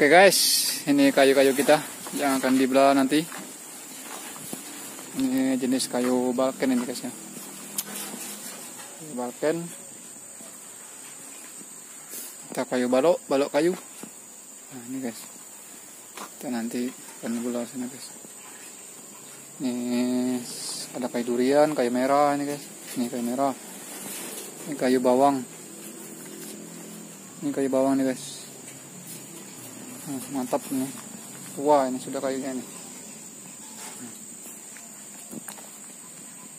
Oke guys, ini kayu-kayu kita yang akan dibelah nanti. Ini jenis kayu balken ini guys ya. Kayu balken. Kita kayu balok kayu. Nah ini guys. Kita nanti akan belah sini guys. Ini ada kayu durian, kayu merah ini guys. Ini kayu merah. Ini kayu bawang. Ini kayu bawang nih guys. Mantap nih. Wah, ini sudah kayunya nih.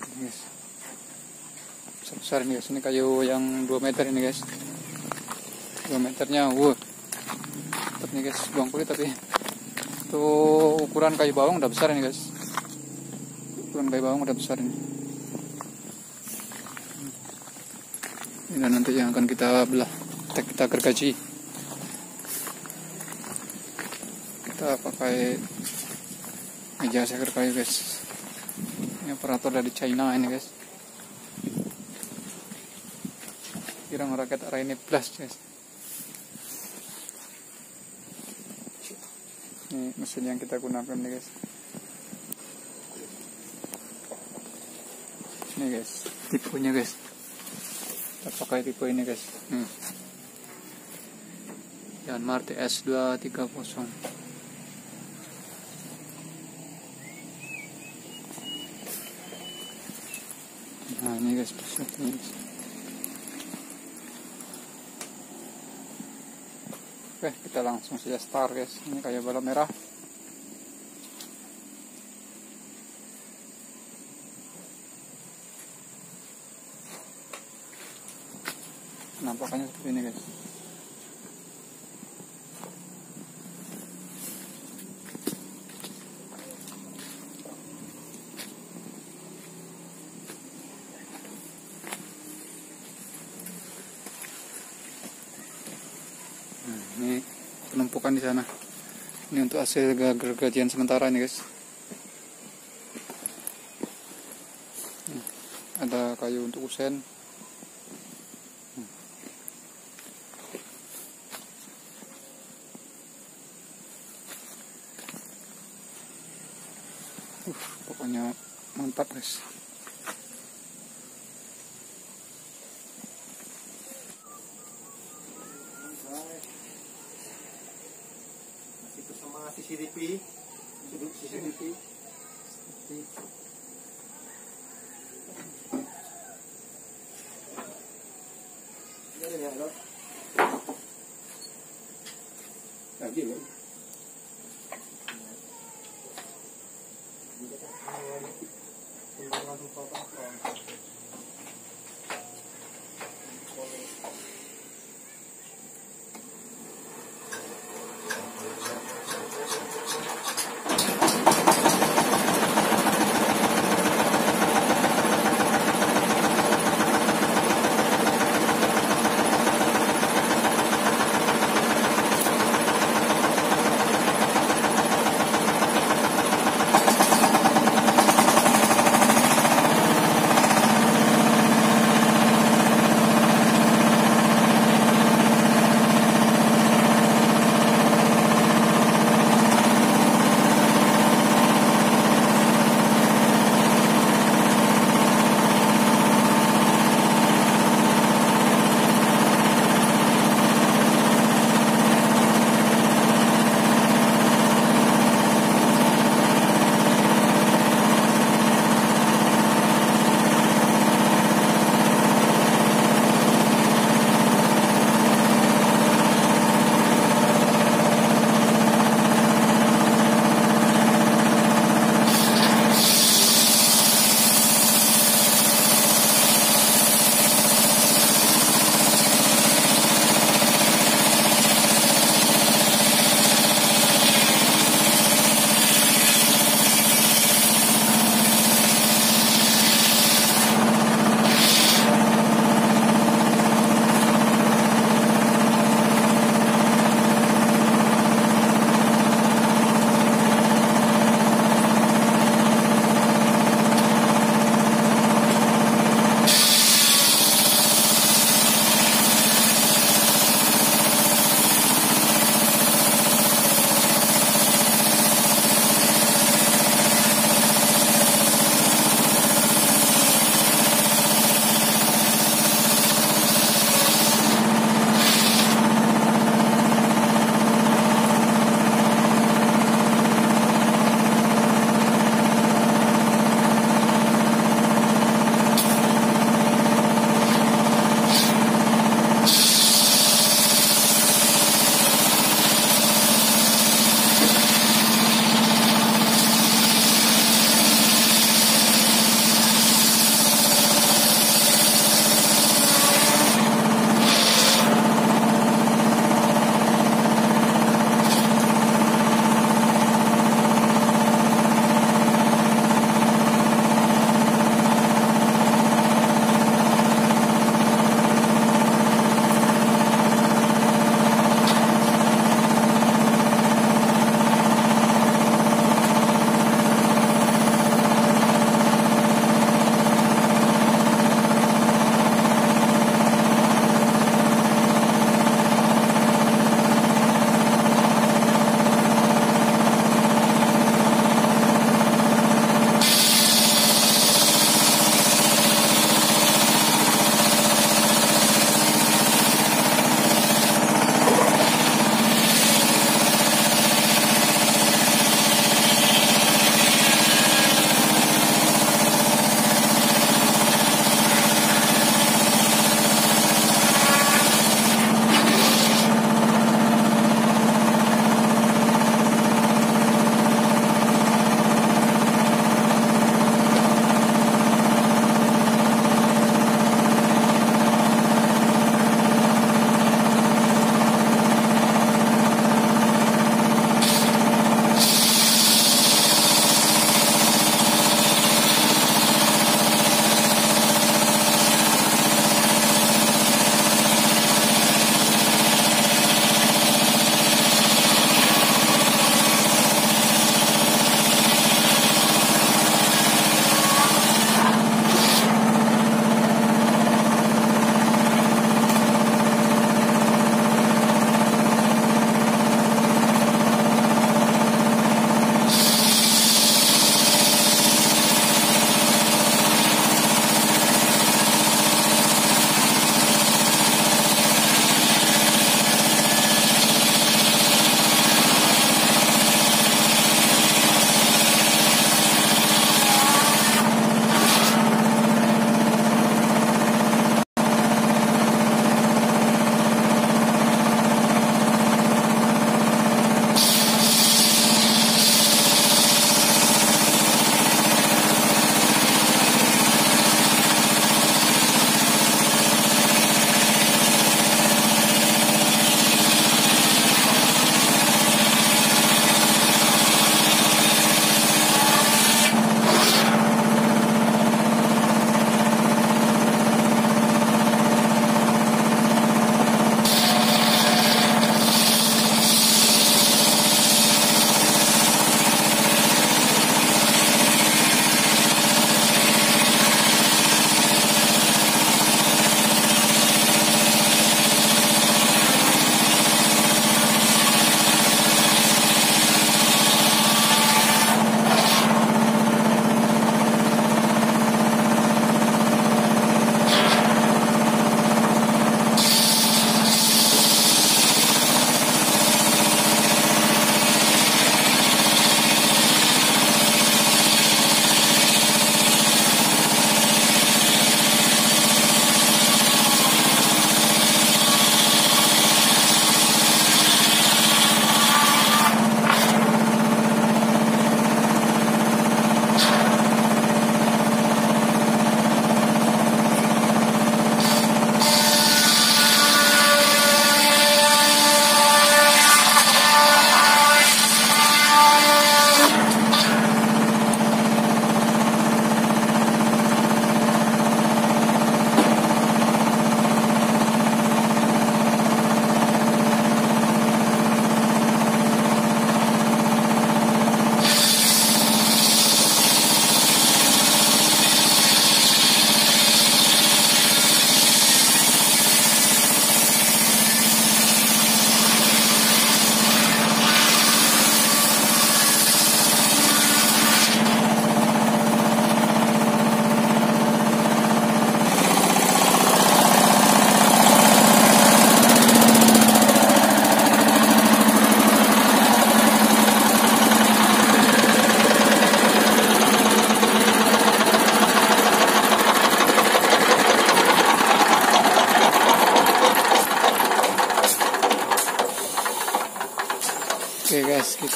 Ini guys. Besar-besar ini guys. Ini kayu yang 2 meter ini guys. 2 meternya. Wah. Mantap nih guys. Buang kulit tapi. Itu ukuran kayu bawang udah besar ini guys. Ukuran kayu bawang udah besar ini. Ini nanti yang akan kita belah. Kita gergaji. Kita pakai meja seker kayu guys. Ini operator dari China ini guys. Kira ngeraket arah ini blast guys. Ini mesin yang kita gunakan nih guys. Ini guys, tipenya guys. Kita pakai tipe ini guys. Yanmar TS230. Nah ini guys, ini guys. Oke, kita langsung saja start guys. Ini kayu balok merah. Nampakannya seperti ini guys. Ini penumpukan di sana. Ini untuk hasil gergajian sementara ini guys. Ada kayu untuk kusen. Pokoknya mantap guys. Sama CCTV, CCTV. Ini ya lo. Lagi lo.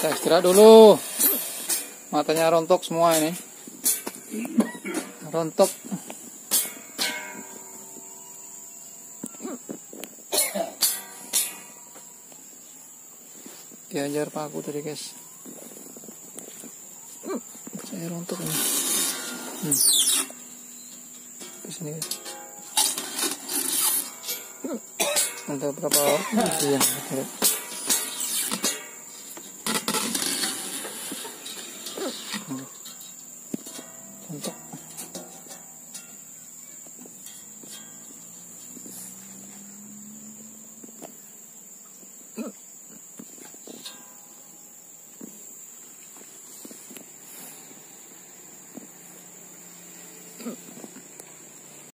Kita istirahat dulu. Matanya rontok semua ini. Rontok. Diajar paku tadi guys. Saya rontok ini. Ke sini guys. Ada berapa orang? Iya. Rontok.